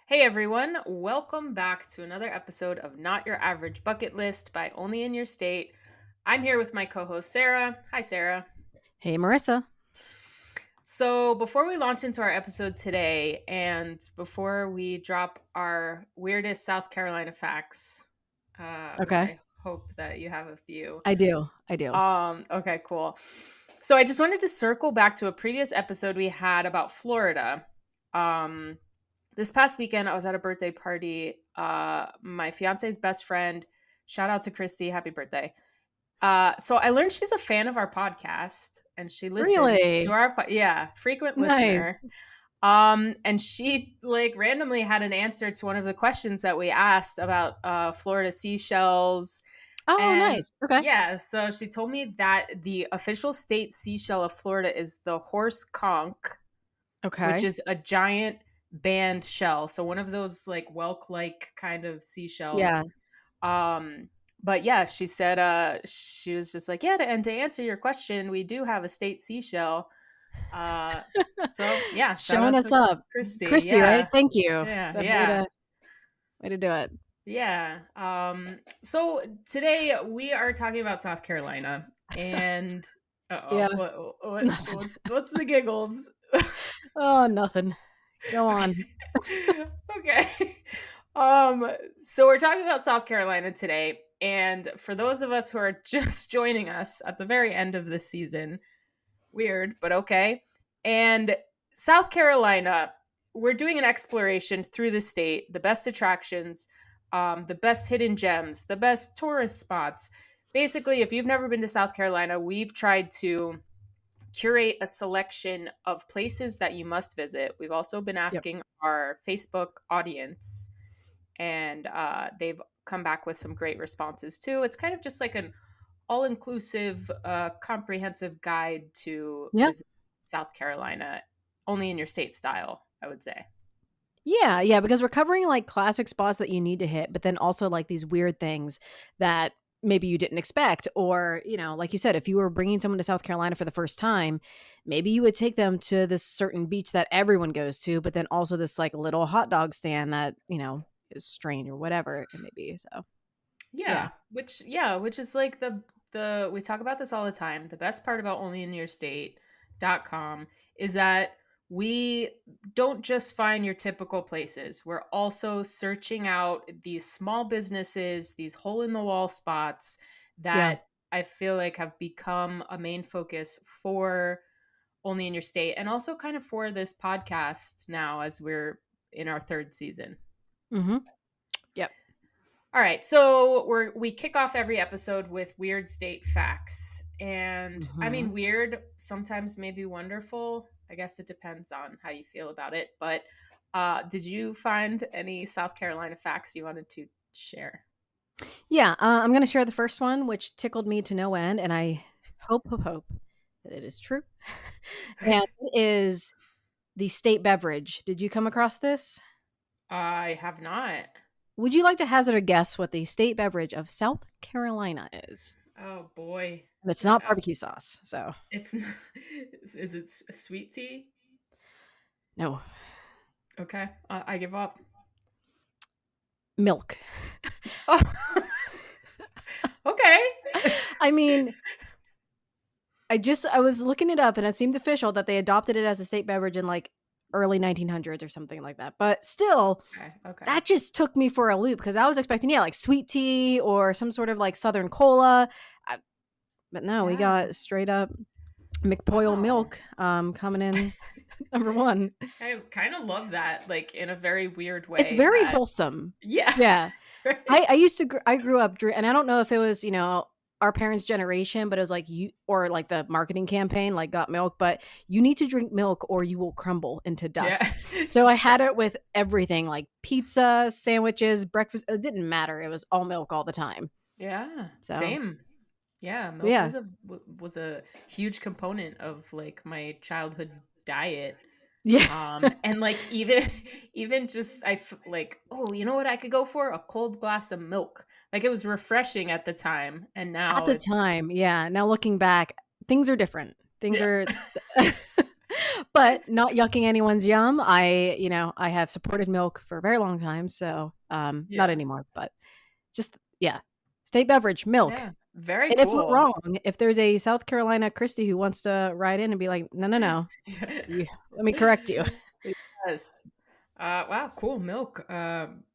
Hey everyone, welcome back to another episode of Not Your Average Bucket List by Only in Your State. I'm here with my co host Sarah. Hi, Sarah. Hey, Marissa. So, before we launch into our episode today, and before we drop our weirdest South Carolina facts, which Okay. I hope that you have a few. I do. I do. Okay, cool. So, I just wanted to circle back to a previous episode we had about Florida. Um, This past weekend, I was at a birthday party. My fiance's best friend, shout out to Christy, happy birthday. So I learned she's a fan of our podcast and she listens to Really? yeah, frequent Nice. listener. And she like randomly had an answer to one of the questions that we asked about Florida seashells. Oh, And nice. Okay. yeah, so she told me that the official state seashell of Florida is the horse conch, which Okay. is a giant band shell. So one of those like whelk like kind of Yeah. seashells. Um, but yeah, she said she was just like, yeah, and to answer your question, we do have a state seashell. Uh so yeah, shout Showing out us to up. Christy. Christy, right? Yeah. Thank you. Yeah, That yeah. way to do it. Yeah. So today we are talking about South Carolina and Yeah. Nothing. what's the giggles? Oh, nothing. Go on. Okay. So we're talking about South Carolina today, and for those of us who are just joining us at the very end of this season, weird, but okay. And South Carolina, we're doing an exploration through the state, the best attractions, the best hidden gems, the best tourist spots. Basically, if you've never been to South Carolina, we've tried to curate a selection of places that you must visit. We've also been Yep. asking our Facebook audience, and they've come back with some great responses too. It's kind of just like an all inclusive, comprehensive guide to Yep. visit South Carolina, only in your state style, I would say. Yeah. Yeah. Because we're covering like classic spots that you need to hit, but then also like these weird things that maybe you didn't expect. Or, like you said, if you were bringing someone to South Carolina for the first time, maybe you would take them to this certain beach that everyone goes to, but then also this like little hot dog stand that, is strange or whatever it may be. So, yeah. Which is like the we talk about this all the time. The best part about onlyinyourstate.com is that we don't just find your typical places. We're also searching out these small businesses, these hole in the wall spots Yeah. that I feel like have become a main focus for Only in Your State and also kind of for this podcast now as we're in our third season. Mm-hmm. Yep. All right, so we kick off every episode with weird state facts. And I Mm-hmm. mean weird, sometimes maybe wonderful. I guess it depends on how you feel about it. But did you find any South Carolina facts you wanted to share? Yeah. I'm going to share the first one, which tickled me to no end. And I hope that it is true. And it is the state beverage. Did you come across this? I have not. Would you like to hazard a guess what the state beverage of South Carolina is? Oh boy. And it's not Uh, barbecue sauce. So, it's is it sweet tea? no, Okay, I give up. milk. Oh. Okay. I mean, I was looking it up and it seemed official that they adopted it as a state beverage in like early 1900s or something like that. But still, Okay. Okay. that just took me for a loop because I was expecting, yeah, like sweet tea or some sort of like Southern cola. But no, we Yeah. got straight up McPoyle Wow. milk coming in number one. I kind of love that, like in a very weird It's way. very That wholesome. yeah, Yeah. right. I used to, I grew up, and I don't know if it was, our parents' generation, but it was like or like the marketing campaign, like got milk, but you need to drink milk or you will crumble into Yeah, dust. So I had it with everything like pizza, sandwiches, breakfast. It didn't matter. It was all milk all the time. yeah. So, Same. Yeah, but milk yeah. was a huge component of like my childhood diet. Yeah. And like even just like, oh, you know what I could go for? A cold glass of milk. Like it was refreshing at the time, and At now the it's time, yeah. Now looking back, things are different. Things yeah. are but not yucking anyone's yum. I have supported milk for a very long time, so not Yeah. anymore, but just yeah, state beverage, milk. Yeah. Very And if we're cool. wrong, if there's a South Carolina Christy who wants to write in and be like, no, no, no, let me correct you. Yes. Wow, cool. Milk.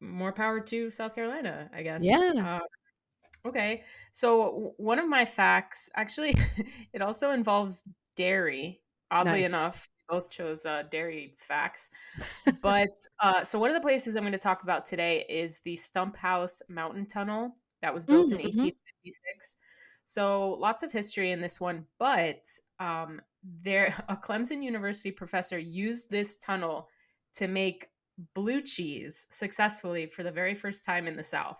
More power to South Carolina, I guess. Yeah, Okay. So one of my facts, actually, it also involves dairy. Oddly nice. enough, we both chose dairy facts. But so one of the places I'm going to talk about today is the Stump House Mountain Tunnel that was built in Mm-hmm. 1856. So lots of history in this one, but there a Clemson University professor used this tunnel to make blue cheese successfully for the very first time in the South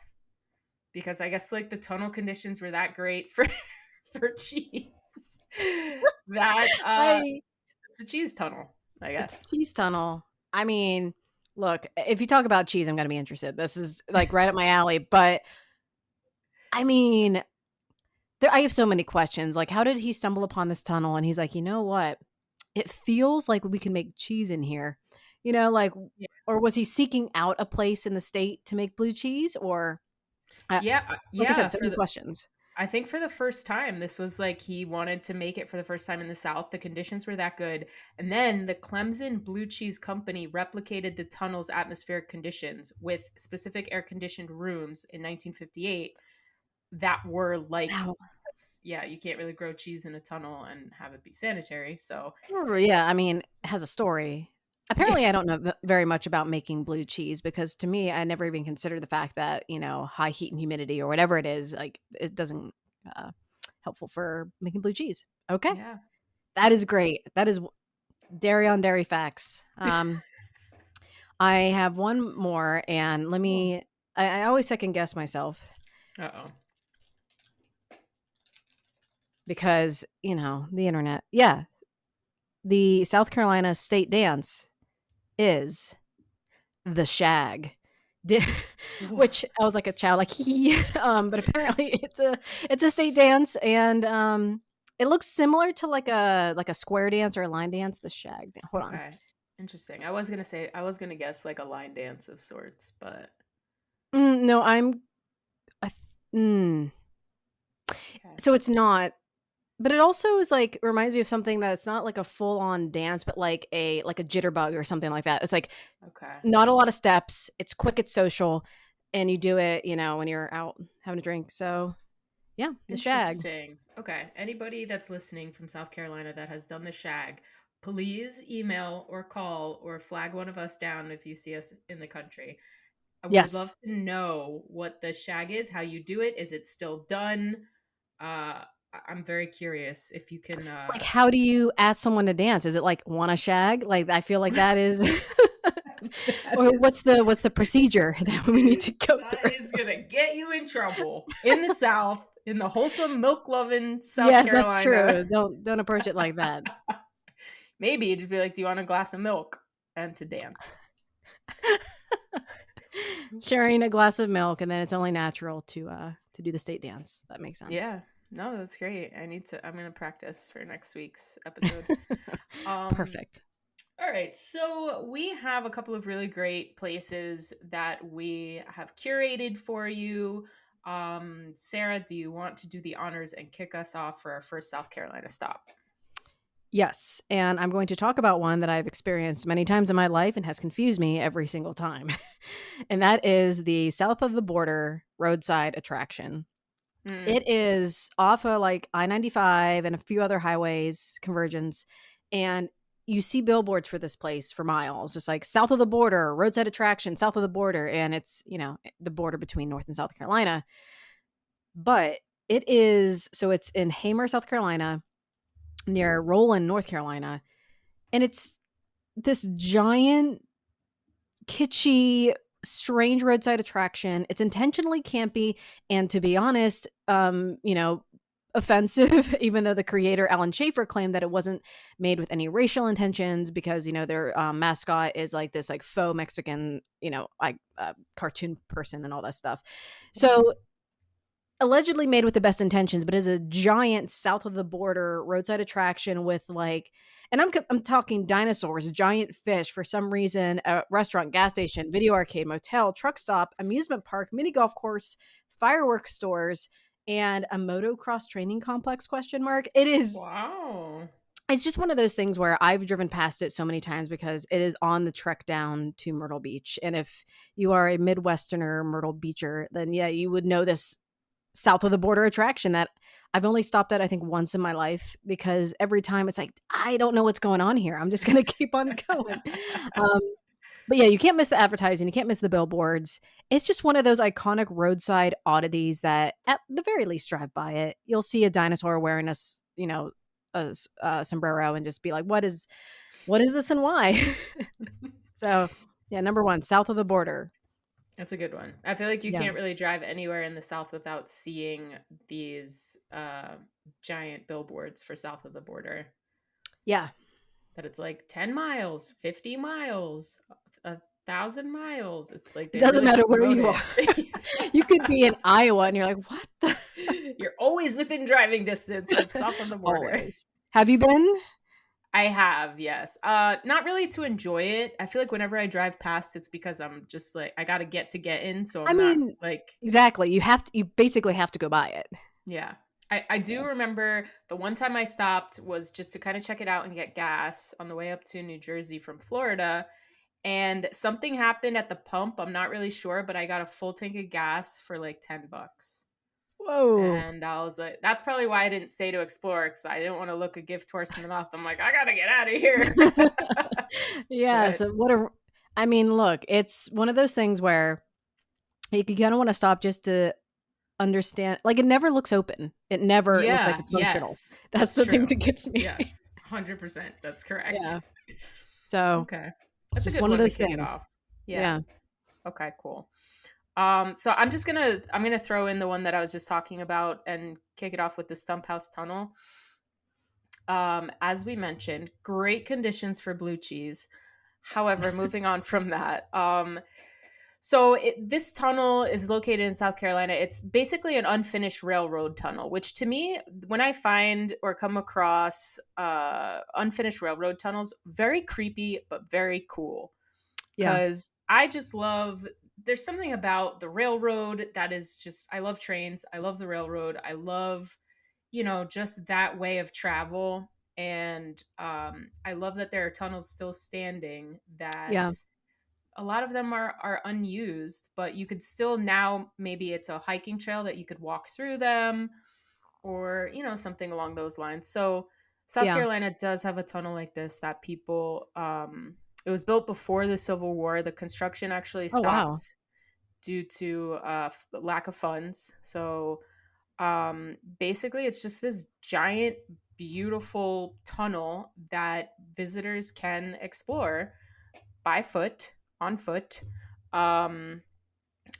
because I guess like the tunnel conditions were that great for for cheese that I it's a cheese tunnel, I It's guess. cheese tunnel. I mean, look, if you talk about cheese, I'm gonna be interested. This is like right up my alley. But I mean, I have so many questions. Like, how did he stumble upon this tunnel? And he's like, you know what? It feels like we can make cheese in here. Like, Yeah, or was he seeking out a place in the state to make blue cheese? Or, yeah, like I yeah. said, so For many the questions. I think for the first time, this was like he wanted to make it for the first time in the South. The conditions were that good. And then the Clemson Blue Cheese Company replicated the tunnel's atmospheric conditions with specific air conditioned rooms in 1958 that were like, Wow. yeah, you can't really grow cheese in a tunnel and have it be sanitary. So, Yeah, I mean, it has a story. yeah, Apparently, I don't know very much about making blue cheese because to me, I never even considered the fact that, high heat and humidity or whatever it is, like it doesn't uh helpful for making blue cheese. Okay. yeah. That is great. That is dairy on dairy facts. I have one more and let Cool. me I always second guess myself Uh oh. because, the internet. Yeah, the South Carolina state dance is the shag. Di which I was like a child, like, but apparently it's a state dance, and, it looks similar to like a square dance or a line dance, the shag dan hold on. Okay. Interesting. I was gonna guess like a line dance of sorts, but No, I th mm, okay. so it's not, but it also is, like reminds me of something that's not like a full-on dance, but like a jitterbug or something like that. It's, like, Okay. not a lot of steps, it's quick, it's social, and you do it, when you're out having a drink, so, yeah, the shag. Interesting. Okay. Anybody that's listening from South Carolina that has done the shag, please email or call or flag one of us down if you see us in the country. I would love Yes. to know what the shag is, how you do it. Is it still done? I'm very curious if you can Like, how do you ask someone to dance? Is it like, "Wanna shag?" Like, I feel like that is that or is what's the procedure that we need to go that through? is gonna get you in trouble in the South, in the wholesome milk loving South Yes, that's Carolina. true. Don't approach it like that. Maybe it'd be like, "Do you want a glass of milk?" and to dance. Sharing a glass of milk, and then it's only natural to do the state dance. That makes sense. Yeah. No, that's great. I'm gonna practice for next week's episode. Um, Perfect. all right. So we have a couple of really great places that we have curated for you. Sarah, do you want to do the honors and kick us off for our first South Carolina stop? Yes, and I'm going to talk about one that I've experienced many times in my life and has confused me every single time, and that is the south of the border roadside attraction. Mm, It is off of, like, I-95 and a few other highways, convergence, and you see billboards for this place for miles, just like, "South of the border, roadside attraction, south of the border," and it's, the border between North and South Carolina, but it's in Hamer, South Carolina, near Roland, North Carolina, and it's this giant, kitschy, strange roadside attraction. It's intentionally campy and, to be honest, offensive, even though the creator, Alan Schaefer, claimed that it wasn't made with any racial intentions because, their, mascot is like this, like, faux Mexican, cartoon person and all that stuff. mm, So, allegedly made with the best intentions, but is a giant south of the border roadside attraction with like, and I'm talking dinosaurs, giant fish for some reason, a restaurant, gas station, video arcade, motel, truck stop, amusement park, mini golf course, fireworks stores, and a motocross training complex question mark. Wow. It's just one of those things where I've driven past it so many times because it is on the trek down to Myrtle Beach. And if you are a Midwesterner Myrtle Beacher, then yeah, you would know this south of the border attraction that I've only stopped at, I think, once in my life, because every time it's like, I don't know what's going on here. I'm just going to keep on going. Um, but yeah, you can't miss the advertising. You can't miss the billboards. It's just one of those iconic roadside oddities that, at the very least, drive by it. You'll see a dinosaur wearing a sombrero and just be like, what is this and why? So yeah, number one, south of the border. That's a good one. I feel like you Yeah. can't really drive anywhere in the South without seeing these giant billboards for south of the border. Yeah. That it's like 10 miles, 50 miles, 1,000 miles. It's like It they doesn't really matter where promote you are. it. You could be in Iowa and you're like, what the? You're always within driving distance of south of the border. Always. Have you been? I have, yes. Not really to enjoy it. I feel like whenever I drive past, it's because I'm just like I gotta get in, so I I'm not mean, like exactly. You basically have to go by it. yeah. I do Yeah. remember the one time I stopped was just to kind of check it out and get gas on the way up to New Jersey from Florida. And something happened at the pump. I'm not really sure, but I got a full tank of gas for like $10. Whoa. And I was like, that's probably why I didn't stay to explore because I didn't want to look a gift horse in the mouth. I'm like, I gotta get out of here. Yeah. But So I mean, look, it's one of those things where you kind of want to stop just to understand. Like, it never looks open. It never looks like yeah, it's functional. yes, That's that's the thing true. that gets me. Yes, 100%. That's correct. Yeah. So Okay. it's That's a just good one of one to those kick it things. off. Yeah. Yeah. Okay, cool. So I'm gonna throw in the one that I was just talking about and kick it off with the Stump House Tunnel. As we mentioned, great conditions for blue cheese. However, moving on from that, this tunnel is located in South Carolina. It's basically an unfinished railroad tunnel, which to me, when I find or come across unfinished railroad tunnels, very creepy but very cool. Yeah. Because I just love. There's something about the railroad that is just. I love trains. I love the railroad. I love, just that way of travel. And I love that there are tunnels still standing that Yeah. a lot of them are unused, but you could still now maybe it's a hiking trail that you could walk through them or, something along those lines. So South Yeah. Carolina does have a tunnel like this that people it was built before the Civil War. The construction actually Oh, wow. stopped due to lack of funds. So basically it's just this giant beautiful tunnel that visitors can explore by foot on foot. um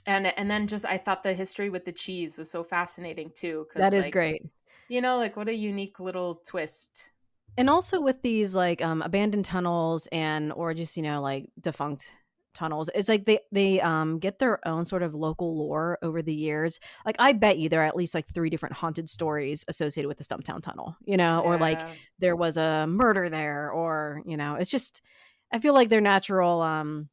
and then just I thought the history with the cheese was so fascinating too, That because is like great. like what a unique little twist. And also with these like abandoned tunnels and or just, like defunct tunnels, it's like they get their own sort of local lore over the years. Like, I bet you there are at least like 3 different haunted stories associated with the Stumptown Tunnel, or like Yeah, there was a murder there, or, it's just, I feel like they're natural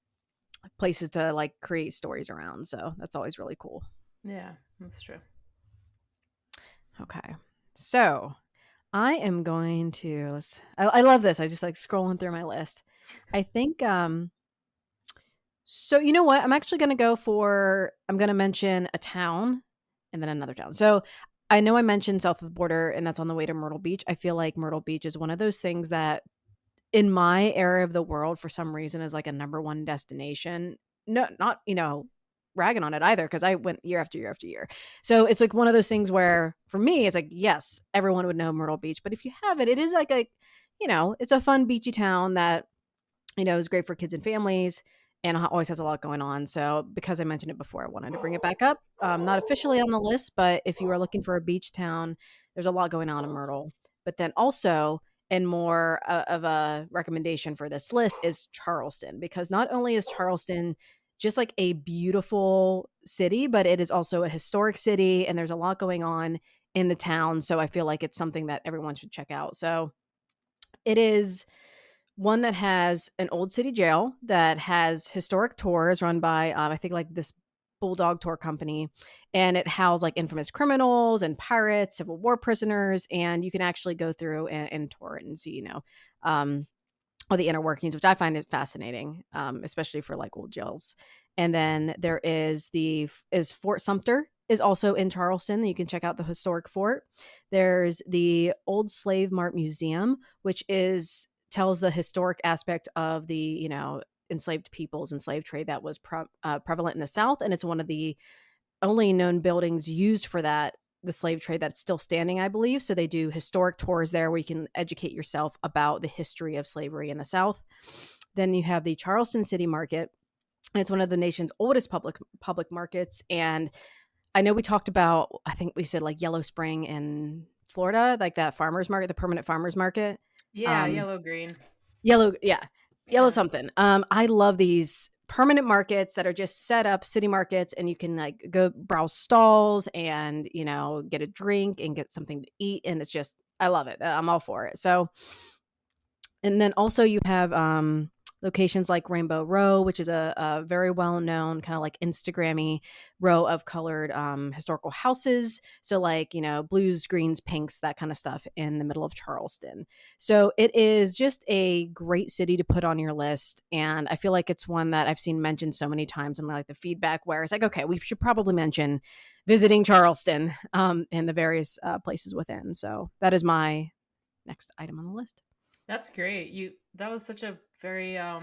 places to like create stories around. So that's always really cool. yeah, that's true. Okay. So I am going to I love this. I just like scrolling through my list. I think so you know what? I'm gonna mention a town and then another town. So I know I mentioned south of the border and that's on the way to Myrtle Beach. I feel like Myrtle Beach is one of those things that in my area of the world for some reason is like a number one destination. No, not, ragging on it either, because I went year after year after year. So it's like one of those things where for me it's like, yes, everyone would know Myrtle Beach, but if you haven't, it is like it's a fun beachy town that is great for kids and families and always has a lot going on. So because I mentioned it before, I wanted to bring it back up. Not officially on the list, but if you are looking for a beach town, there's a lot going on in Myrtle. But then also, and more of a recommendation for this list is Charleston, because not only is Charleston just like a beautiful city, but it is also a historic city, and there's a lot going on in the town. So I feel like it's something that everyone should check out. So it is one that has an old city jail that has historic tours run by, I think, like this bulldog tour company, and it houses like infamous criminals and pirates, Civil War prisoners, and you can actually go through and tour it and see, um, all the inner workings, which I find it fascinating, especially for like old jails. And then there is Fort Sumter is also in Charleston. You can check out the historic fort. There's the Old Slave Mart Museum, which is tells the historic aspect of the enslaved peoples and slave trade that was prevalent in the South, and it's one of the only known buildings used for that, the slave trade, that's still standing, I believe. So they do historic tours there where you can educate yourself about the history of slavery in the South. Then you have the Charleston City Market. And it's one of the nation's oldest public markets. And I know we talked about, I think we said like Yellow Spring in Florida, like that farmers market, the permanent farmers market. Yeah, Um, yellow green. Yellow, yeah, yellow Yeah. something. I love these permanent markets that are just set up city markets, and you can like go browse stalls and get a drink and get something to eat, and it's just, I love it. I'm all for it. So, and then also you have locations like Rainbow Row, which is a very well-known kind of like Instagrammy row of colored historical houses. So like, blues, greens, pinks, that kind of stuff in the middle of Charleston. So it is just a great city to put on your list. And I feel like it's one that I've seen mentioned so many times in like the feedback where it's like, okay, we should probably mention visiting Charleston and the various places within. So that is my next item on the list. That's great. That was such a very I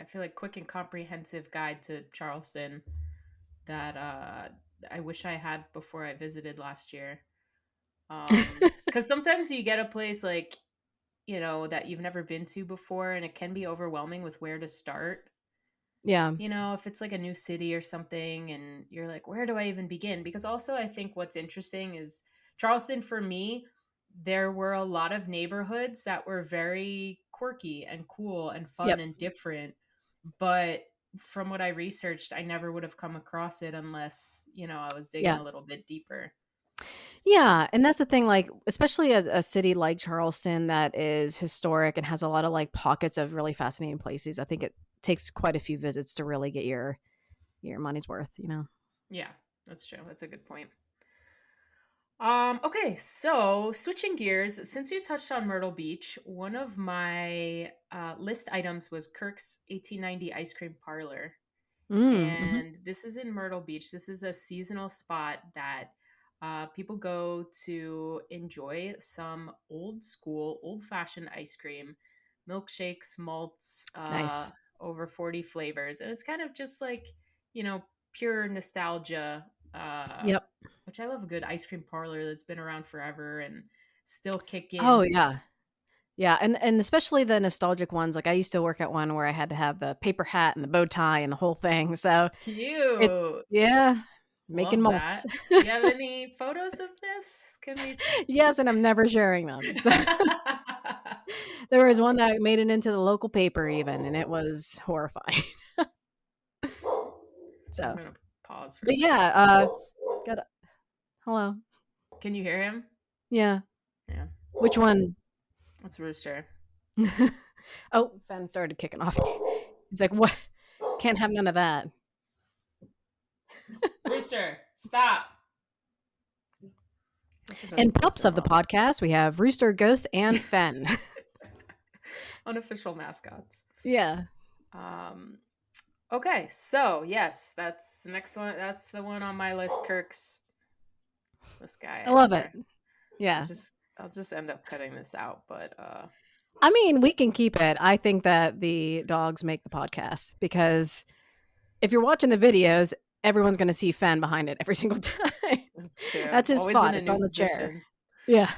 feel like quick and comprehensive guide to Charleston that I wish I had before I visited last year. Cuz sometimes you get a place like, that you've never been to before, and it can be overwhelming with where to start. Yeah. If it's like a new city or something and you're like, where do I even begin? Because also, I think what's interesting is Charleston for me, there were a lot of neighborhoods that were very quirky and cool and fun Yep. and different. But from what I researched, I never would have come across it unless, I was digging Yeah. a little bit deeper. Yeah, and that's the thing, like, especially a city like Charleston that is historic and has a lot of, like, pockets of really fascinating places. I think it takes quite a few visits to really get your money's worth. Yeah, that's true. That's a good point. Okay, so switching gears, since you touched on Myrtle Beach, one of my list items was Kirk's 1890 Ice Cream Parlor. Mhm. And this is in Myrtle Beach. This is a seasonal spot that people go to enjoy some old school, old fashioned ice cream, milkshakes, malts, Nice. over 40 flavors. And it's kind of just like, you know, pure nostalgia, Yep. which I love a good ice cream parlor that's been around forever and still Oh, kicking. yeah. Yeah, and especially the nostalgic ones, like, I used to work at one where I had to have the paper hat and the bow tie and the whole thing, so it's Cute. yeah, making Love malts. that. Do you have any photos of this? Can we Yes, and I'm never sharing them, so there was one that made it into the local paper even, and it was horrifying. I'm So, gonna pause for a but second. yeah, got hello. Can you hear him? Yeah. Yeah, Which one? that's Rooster. Oh, Fen started kicking off. He's like, "What? Can't have none of that." Rooster, stop. Guess it And doesn't pups listen of the well. podcast, we have Rooster, Ghost, and Fen. Unofficial mascots. Yeah. Um. Okay, so yes, that's the next one. That's the one on my list. Kirk's. This guy, I I love it. swear. Yeah. I'll just end up cutting this out, but I mean, we can keep it. I think that the dogs make the podcast because if you're watching the videos, everyone's going to see Fen behind it every single time. that's true. That's his Always in spot. a It's new on the chair. position. Yeah.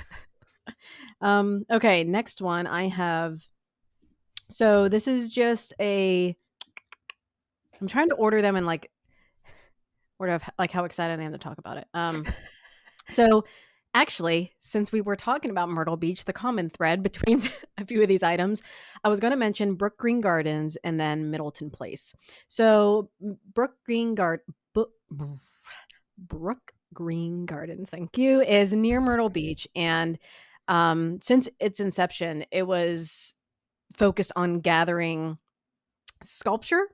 Okay, next one I have. So this is just I'm trying to order them in like order of like how excited I am to talk about it. So Actually, since we were talking about Myrtle Beach, the common thread between a few of these items, I was going to mention Brook Green Gardens and then Middleton Place. So, Brook Green Garden, Brook Green Gardens, thank you, is near Myrtle Beach, and since its inception, it was focused on gathering sculpture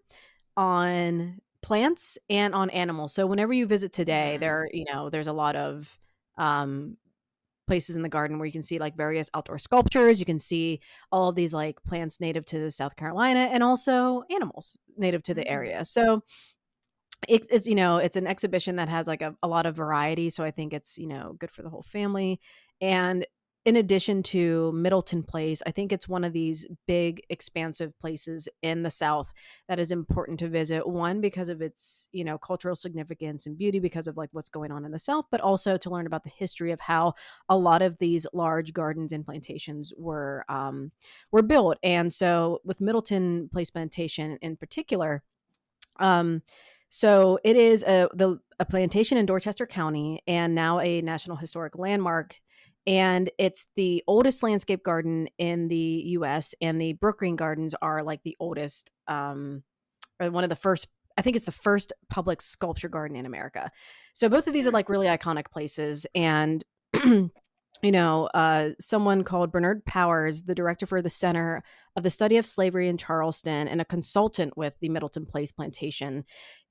on plants and on animals. So whenever you visit today, Mm, there's a lot of um places in the garden where you can see like various outdoor sculptures. You can see all of these like plants native to South Carolina and also animals native to the mm, area. So it's an exhibition that has like a lot of variety. So I think it's, good for the whole family. And in addition to Middleton Place, I think it's one of these big, expansive places in the South that is important to visit. One, because of its, cultural significance and beauty, because of like what's going on in the South, but also to learn about the history of how a lot of these large gardens and plantations were built. And so with Middleton Place Plantation in particular, um, so it is a plantation in Dorchester County and now a National Historic Landmark. And it's the oldest landscape garden in the US. And the Brook Green Gardens are like the oldest, or one of the first, I think it's the first public sculpture garden in America. So both of these are mm. like really iconic places. And someone called Bernard Powers, the director for the Center of the Study of Slavery in Charleston and a consultant with the Middleton Place Plantation,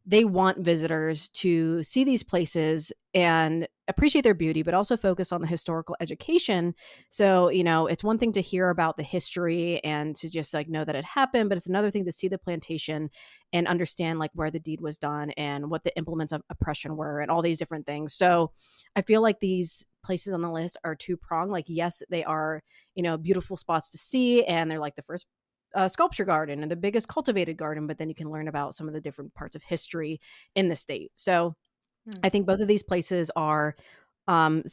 they want visitors to see these places and appreciate their beauty, but also focus on the historical education. So, it's one thing to hear about the history and to just like know that it happened, but it's another thing to see the plantation and understand like where the deed was done and what the implements of oppression were and all these different things. So I feel like these places on the list are two pronged. Like, yes, they are, beautiful spots to see, and they're like the first sculpture garden and the biggest cultivated garden, but then you can learn about some of the different parts of history in the state. So Mm. I think both of these places are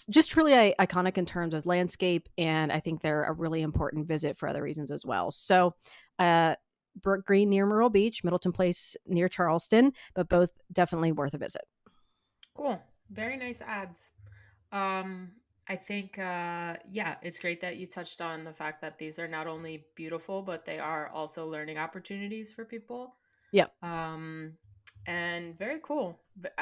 just truly iconic in terms of landscape, and I think they're a really important visit for other reasons as well. So, Brook Green near Myrtle Beach, Middleton Place near Charleston, but both definitely worth a visit. Cool. Very nice ads. Um, I think, yeah, it's great that you touched on the fact that these are not only beautiful, but they are also learning opportunities for people. Yeah. Um, and very cool. But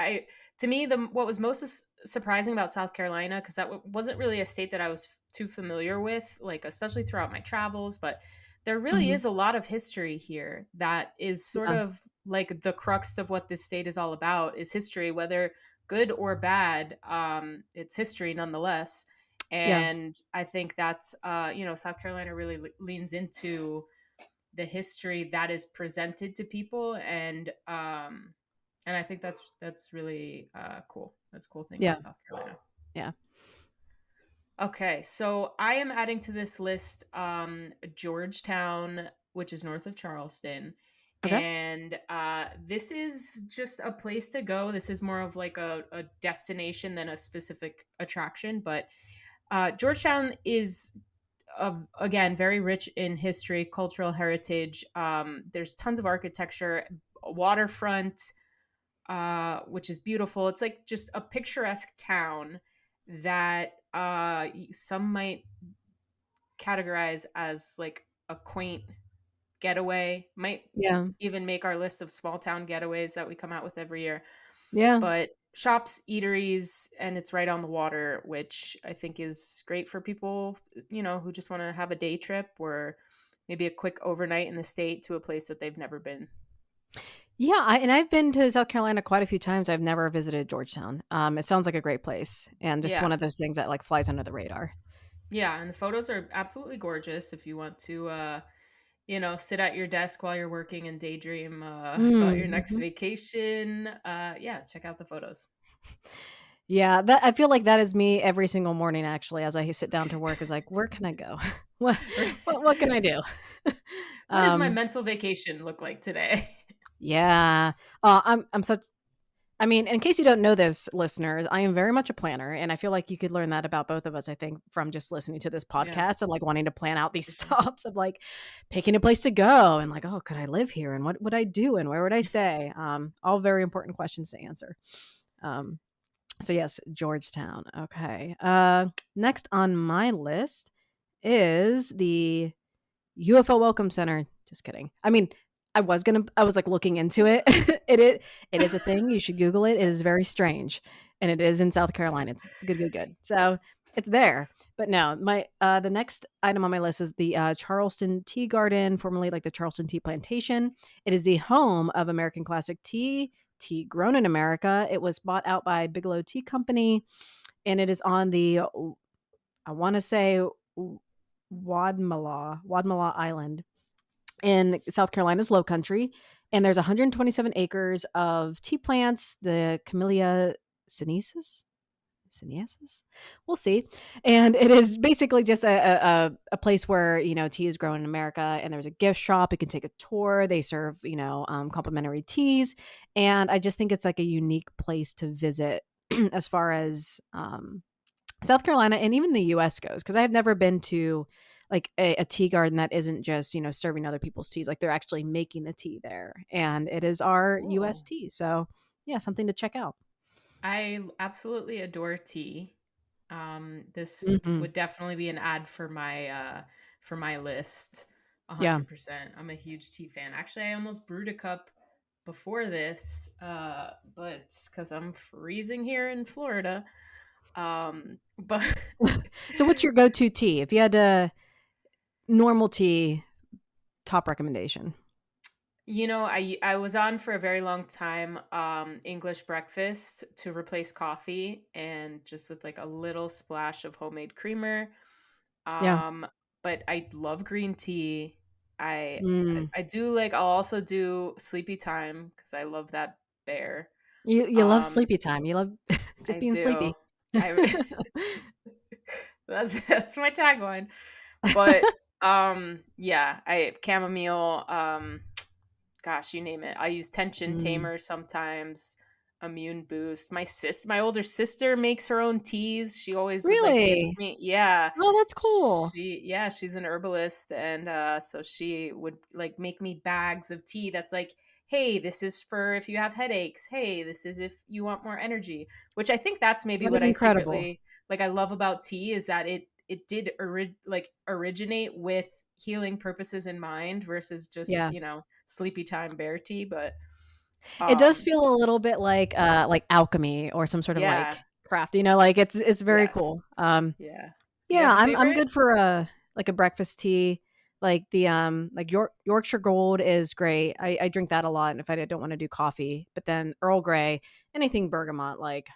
to me, the what was most surprising about South Carolina, because that wasn't really a state that I was too familiar with, like especially throughout my travels, but there really Hmm. is a lot of history here that is sort Yeah. of like the crux of what this state is all about is history, whether good or bad. It's history nonetheless. Yeah. And I think that's, South Carolina really leans into the history that is presented to people, and I think that's really cool. That's a cool thing Yeah. about South Carolina. Yeah. Okay, so I am adding to this list Georgetown, which is north of Charleston. Okay. And this is just a place to go. This is more of like a destination than a specific attraction. But Georgetown is, again, very rich in history, cultural heritage. There's tons of architecture, waterfront, which is beautiful. It's like just a picturesque town that some might categorize as like a quaint getaway. Might Yeah. even make our list of small town getaways that we come out with every year. Yeah. But shops, eateries, and it's right on the water, which I think is great for people, who just want to have a day trip or maybe a quick overnight in the state to a place that they've never been. Yeah, and I've been to South Carolina quite a few times. I've never visited Georgetown. It sounds like a great place and just Yeah. one of those things that like flies under the radar. Yeah, and the photos are absolutely gorgeous if you want to sit at your desk while you're working and daydream about your next Mhm. vacation. Yeah, check out the photos. Yeah, that I feel like that is me every single morning actually as I sit down to work is like, "Where can I go? What what can I do?" What does my Um, mental vacation look like today? yeah. I'm such I mean, in case you don't know this, listeners, I am very much a planner, and I feel like you could learn that about both of us, I think, from just listening to this Yeah, podcast and, like, wanting to plan out these for sure. stops of, like, picking a place to go and, like, "Oh, could I live here, and what would I do, and where would I stay?" All very important questions to answer. Um So yes, Georgetown. Okay. Next on my list is the UFO Welcome Center. Just kidding. I mean, I was like looking into it. It is a thing. You should Google it. It is very strange, and it is in South Carolina. It's good, good, good. So it's there. But no, my the next item on my list is the Charleston Tea Garden, formerly like the Charleston Tea Plantation. It is the home of American classic tea, tea grown in America. It was bought out by Bigelow Tea Company, and it is on the I want to say Wadmalaw Island in South Carolina's Low Country, and there's 127 acres of tea plants, the Camellia sinensis. Sinensis? We'll see. And it is basically just a place where, tea is grown in America, and there's a gift shop. You can take a tour. They serve, complimentary teas. And I just think it's like a unique place to visit as far as South Carolina and even the US goes, because I have never been to like a tea garden that isn't just, serving other people's teas. Like they're actually making the tea there. And it is our US Cool. tea. So yeah, something to check out. I absolutely adore tea. This Hmm. would definitely be an ad for my list. Yeah. 100%. I'm a huge tea fan. Actually, I almost brewed a cup before this, but because I'm freezing here in Florida. But So what's your go-to tea? If you had a normal tea, top recommendation. I was on for a very long time English breakfast to replace coffee and just with like a little splash of homemade creamer. Yeah. Um, but I love green tea. I Mm. I do like I'll also do sleepy time because I love that bear. You love Um, sleepy time. You love just I being do. sleepy. I that's my tagline. But yeah, I chamomile, gosh, you name it. I use tension Mm. tamer sometimes, immune boost. My older sister makes her own teas. She always would like gift Really? me. Yeah. Oh, that's cool. She's an herbalist, and so she would like make me bags of tea that's like, "Hey, this is for if you have headaches. Hey, this is if you want more energy." Which I think that's maybe That what is I incredible. secretly like I love about tea is that it did originate with healing purposes in mind versus just, Yeah. sleepy time bear tea, but It does um feel a little bit like alchemy or some sort of yeah, like craft, like it's very yes. cool. Yeah. Do you Yeah, have a I'm favorite? good for a like a breakfast tea. Like the like Yorkshire Gold is great. I drink that a lot, and if I don't want to do coffee, but then Earl Grey, anything bergamot, like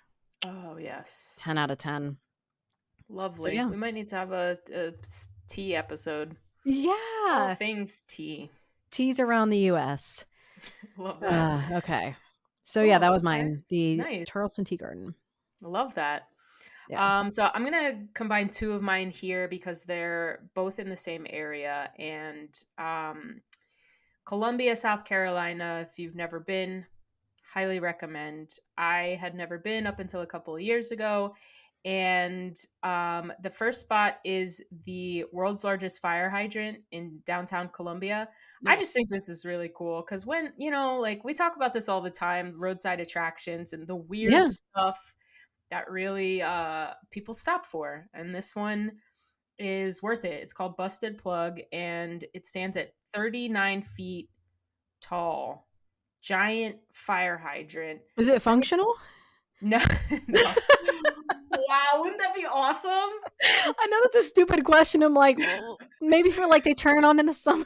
Oh, 10 out yes. of 10. So Lovely. yeah. We might need to have a tea episode. All Yeah. things tea. Teas around the US. Love that. Okay. So yeah, that Cool. was Okay. mine. The Nice. Charleston Tea Garden. Love that. Yeah. So I'm gonna combine two of mine here because they're both in the same area. And Columbia, South Carolina, if you've never been, highly recommend. I had never been up until a couple of years ago. And the first spot is the world's largest fire hydrant in downtown Columbia. I just Nice. think this is really cool because when, like we talk about this all the time, roadside attractions and the weird Yeah. stuff that really people stop for. And this one is worth it. It's called Busted Plug and it stands at 39 feet tall. Giant fire hydrant. Is it Very functional? no, no. Wow, wouldn't that be awesome? I know that's a stupid question. I'm like, well, maybe for like they turn it on in the summer.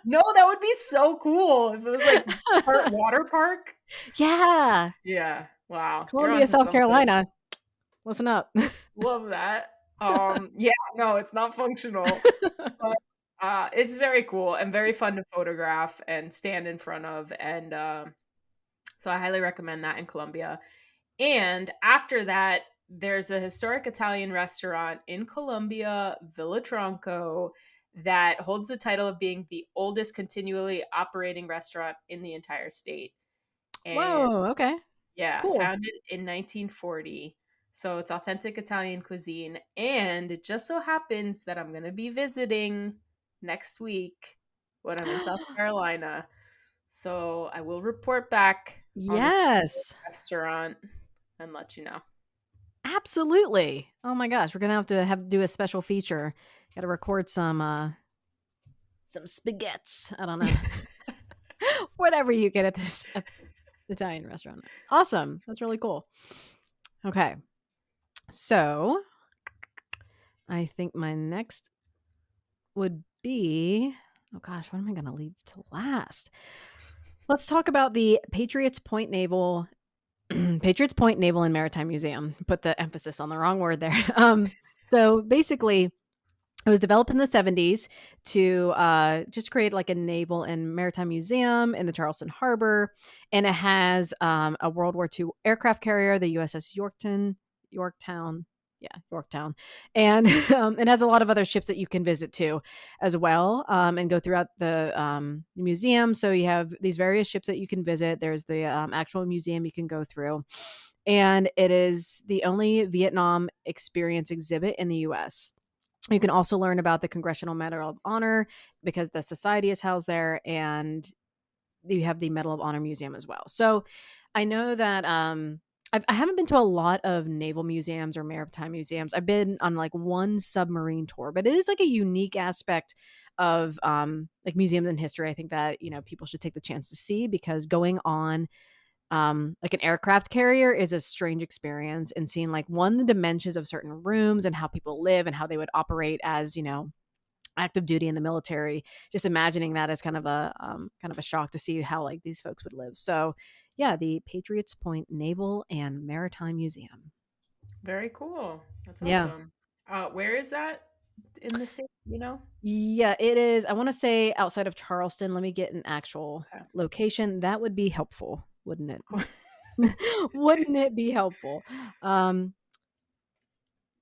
No, that would be so cool if it was like part water park. Yeah. Yeah. Wow. You're Columbia, onto South something. Carolina. Listen up. Love that. Yeah, no, it's not functional, but it's very cool and very fun to photograph and stand in front of. And so I highly recommend that in Columbia. And after that, there's a historic Italian restaurant in Colombia, Villa Tronco, that holds the title of being the oldest continually operating restaurant in the entire state. And Whoa. Okay. yeah, Cool. founded in 1940. So it's authentic Italian cuisine. And it just so happens that I'm going to be visiting next week when I'm in South Carolina. So I will report back on this Yes. restaurant and let you know. Absolutely. Oh my gosh, we're gonna have to do a special feature. Got to record some spaghettis. I don't know. Whatever you get at this Italian restaurant. Awesome. That's really cool. Okay. So, I think my next would be, oh gosh, what am I going to leave to last? Let's talk about the Patriots Point Naval Patriots Point Naval and Maritime Museum. Put the emphasis on the wrong word there. So basically, it was developed in the 70s to just create like a naval and maritime museum in the Charleston Harbor. And it has a World War II aircraft carrier, the USS Yorktown. Yeah, Yorktown. And it has a lot of other ships that you can visit too as well, and go throughout the museum. So you have these various ships that you can visit. There's the actual museum you can go through. And it is the only Vietnam experience exhibit in the US. You can also learn about the Congressional Medal of Honor because the society is housed there, and you have the Medal of Honor Museum as well. So I know that I haven't been to a lot of naval museums or maritime museums. I've been on like one submarine tour, but it is like a unique aspect of like museums and history. I think that, you know, people should take the chance to see, because going on like an aircraft carrier is a strange experience, and seeing like one, the dimensions of certain rooms and how people live and how they would operate as, you know, active duty in the military. Just imagining that as kind of a shock to see how like these folks would live. So yeah, the Patriots Point Naval and Maritime Museum. Very cool. That's Yeah. awesome. Where is that in the state? You know? Yeah, it is. I want to say outside of Charleston. Let me get an actual Okay. location. That would be helpful, wouldn't it? Cool. Wouldn't it be helpful? Um,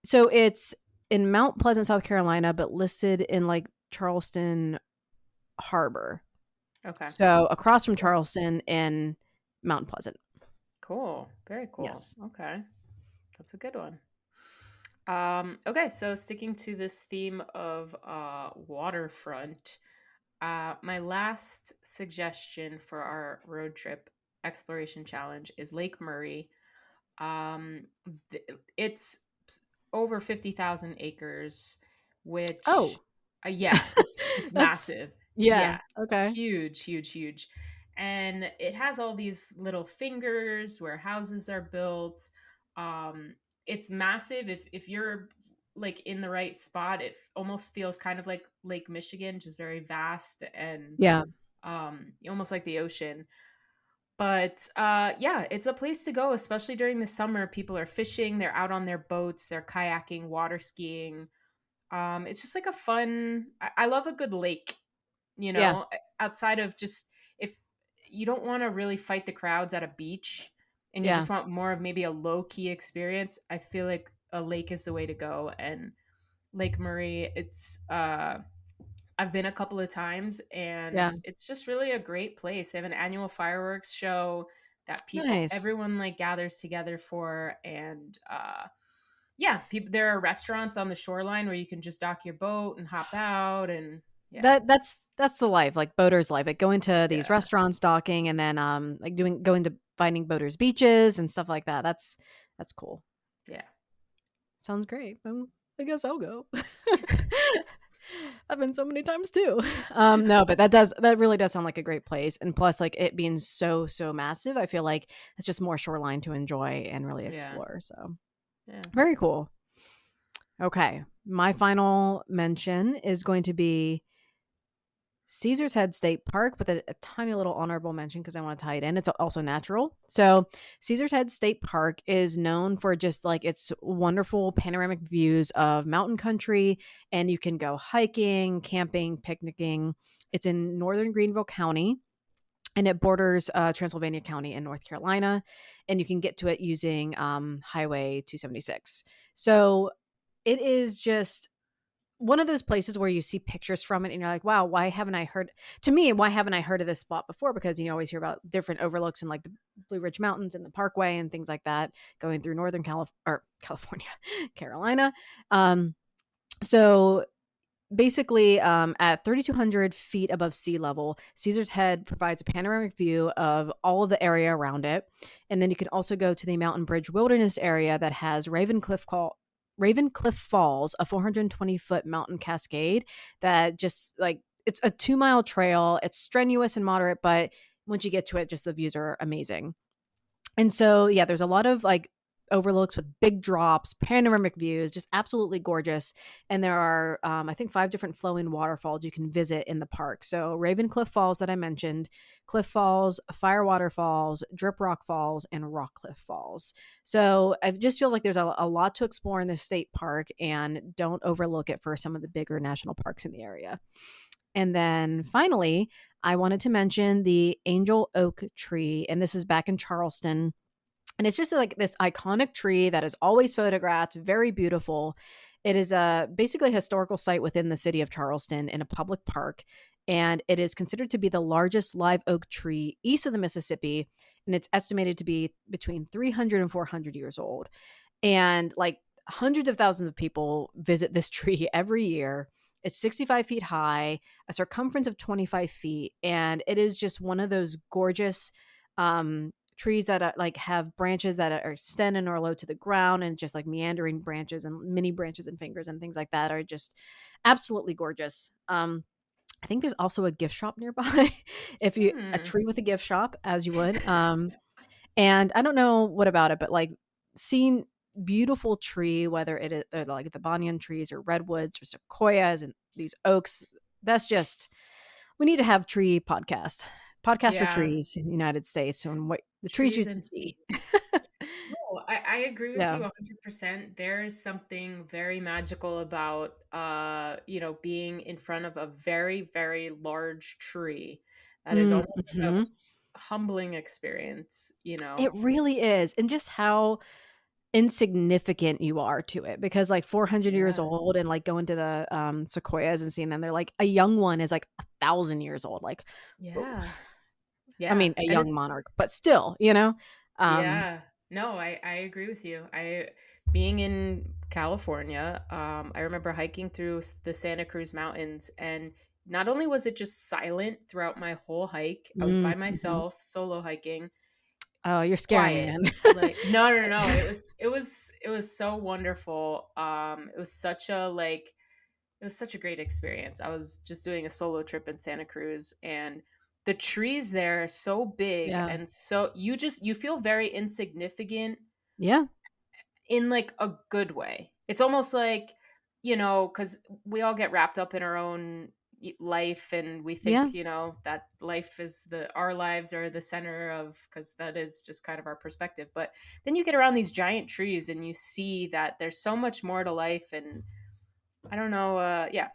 So it's in Mount Pleasant, South Carolina, but listed in like Charleston Harbor. Okay. So across from Cool. Charleston in Mount Pleasant. Cool. Very cool. Yes. Okay. That's a good one. Okay, so sticking to this theme of waterfront, my last suggestion for our road trip exploration challenge is Lake Murray. Um, it's over 50,000 acres, which, Oh, yeah, it's that's massive. yeah. Yeah, Okay. huge, huge, huge. And it has all these little fingers where houses are built. Um, it's massive. If you're like in the right spot, it almost feels kind of like Lake Michigan, just very vast and Yeah. almost like the ocean. But yeah, it's a place to go, especially during the summer. People are fishing, they're out on their boats, they're kayaking, water skiing. It's just like a fun. I love a good lake, you Yeah. know, outside of just, if you don't want to really fight the crowds at a beach and you Yeah. just want more of maybe a low key experience, I feel like a lake is the way to go. And Lake Murray, I've been a couple of times Yeah. and it's just really a great place. They have an annual fireworks show that Nice. everyone like gathers together for. And yeah, there are restaurants on the shoreline where you can just dock your boat and hop out. And yeah, That's the life, like boaters life. Like going to these yeah, restaurants, docking, and then like going to finding boaters beaches and stuff like that. That's cool. yeah, Sounds great. I guess I'll go. I've been so many times too. No, but that really does sound like a great place. And plus, like it being so massive, I feel like it's just more shoreline to enjoy and really yeah, explore. So yeah. very cool. Okay, my final mention is going to be Caesar's Head State Park with a tiny little honorable mention because I want to tie it in. It's also natural. So, Caesar's Head State Park is known for just like its wonderful panoramic views of mountain country, and you can go hiking, camping, picnicking. It's in northern Greenville County, and it borders Transylvania County in North Carolina, and you can get to it using Highway 276. So, it is just one of those places where you see pictures from it and you're like, wow, why haven't I heard of this spot before? Because you always hear about different overlooks and like the Blue Ridge Mountains and the Parkway and things like that going through California, Carolina. So basically, at 3,200 feet above sea level, Caesar's Head provides a panoramic view of all of the area around it. And then you can also go to the Mountain Bridge Wilderness area that has Ravencliff Falls, a 420-foot mountain cascade that just like it's a 2-mile trail. It's strenuous and moderate, but once you get to it, just the views are amazing. And so, yeah, there's a lot of like overlooks with big drops, panoramic views, just absolutely gorgeous. And there are, I think, 5 different flowing waterfalls you can visit in the park. So, Ravencliff Falls that I mentioned, Cliff Falls, Firewater Falls, Drip Rock Falls, and Rockcliffe Falls. So, it just feels like there's a lot to explore in this state park, and don't overlook it for some of the bigger national parks in the area. And then finally, I wanted to mention the Angel Oak tree, and this is back in Charleston. And it's just like this iconic tree that is always photographed, very beautiful. It is basically a historical site within the city of Charleston in a public park. And it is considered to be the largest live oak tree east of the Mississippi. And it's estimated to be between 300 and 400 years old. And like hundreds of thousands of people visit this tree every year. It's 65 feet high, a circumference of 25 feet. And it is just one of those gorgeous trees that like have branches that are extended or low to the ground, and just like meandering branches and mini branches and fingers and things like that are just absolutely gorgeous. I think there's also a gift shop nearby. If you a Hmm. tree with a gift shop, as you would. And I don't know what about it, but like seeing beautiful tree, whether it is like the banyan trees or redwoods or sequoias and these oaks, that's just we need to have tree podcast for Yeah. trees in the United States and what the trees Trees used to and see. No, I agree with you Yeah. 100%. There's something very magical about being in front of a very, very large tree. That is almost like a Mhm. humbling experience, you It know. really is, and just how insignificant you are to it, because, like, 400 years Yeah. old and, like, going to the, sequoias and seeing them, they're like a young one is, like, 1,000 years old, like, oh, Yeah. I Yeah. mean, a And young monarch, but still, you know? Um yeah. No, I agree with you. I being in California, I remember hiking through the Santa Cruz Mountains, and not only was it just silent throughout my whole hike, I was by Mhm. myself, solo hiking, Oh, you're scaring me, quiet. man. Like no, it was so wonderful. It was such a great experience. I was just doing a solo trip in Santa Cruz, and the trees there are so big, Yeah. and so you feel very insignificant Yeah. in like a good way. It's almost like, cuz we all get wrapped up in our own life, and we Yeah. think, that life is the our lives are the center of, cuz that is just kind of our perspective. But then you get around these giant trees and you see that there's so much more to life, and I don't know, yeah,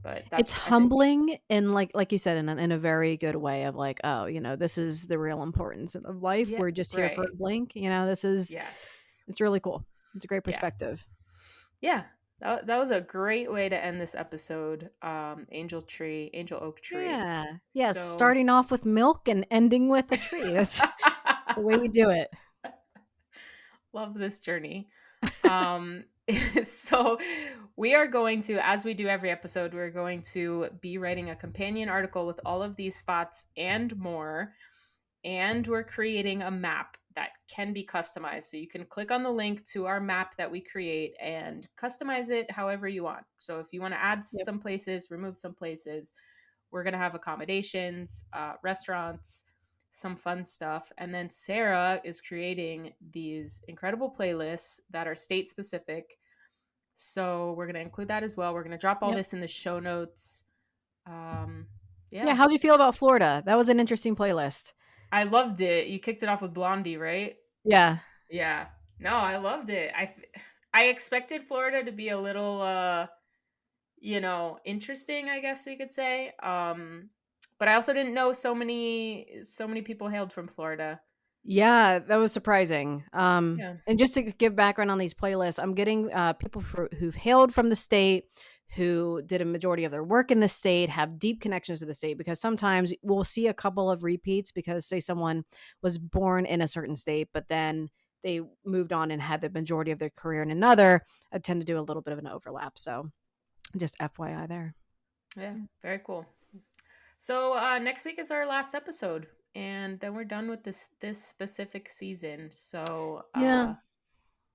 but It's that's I think humbling and like you said, in a very good way of like, "Oh, this is the real importance of life. yeah, We're just here for a right. blink." This is Yes. it's really cool. It's a great Yeah. perspective. Yeah. That was a great way to end this episode. Angel Oak Tree. Yeah. Yeah, So starting off with milk and ending with a tree. That's the way we do it. love this journey. Um, so we are going to, as we do every episode, we're going to be writing a companion article with all of these spots and more. And we're creating a map that can be customized. So you can click on the link to our map that we create and customize it however you want. So if you want to add Yep. some places, remove some places, we're going to have accommodations, restaurants, some fun stuff. And then Sarah is creating these incredible playlists that are state specific. So we're going to include that as well. We're going to drop all Yep. this in the show notes. Um, Yeah, yeah. how'd you feel about Florida? That was an interesting playlist. I loved it. You kicked it off with Blondie, right? Yeah. Yeah. No, I loved it. I expected Florida to be a little interesting, I guess we could say. But I also didn't know so many people hailed from Florida. Yeah, that was surprising. Yeah. And just to give background on these playlists, I'm getting people who've hailed from the state, who did a majority of their work in the state, have deep connections to the state, because sometimes we'll see a couple of repeats because, say, someone was born in a certain state, but then they moved on and had the majority of their career in another. I tend to do a little bit of an overlap. So Just FYI there. Yeah, very cool. So next week is our last episode, and then we're done with this specific season. So Yeah.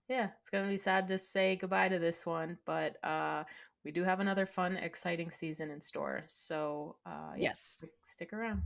yeah, it's gonna be sad to say goodbye to this one, but we do have another fun, exciting season in store. So yeah, Yes. stick around.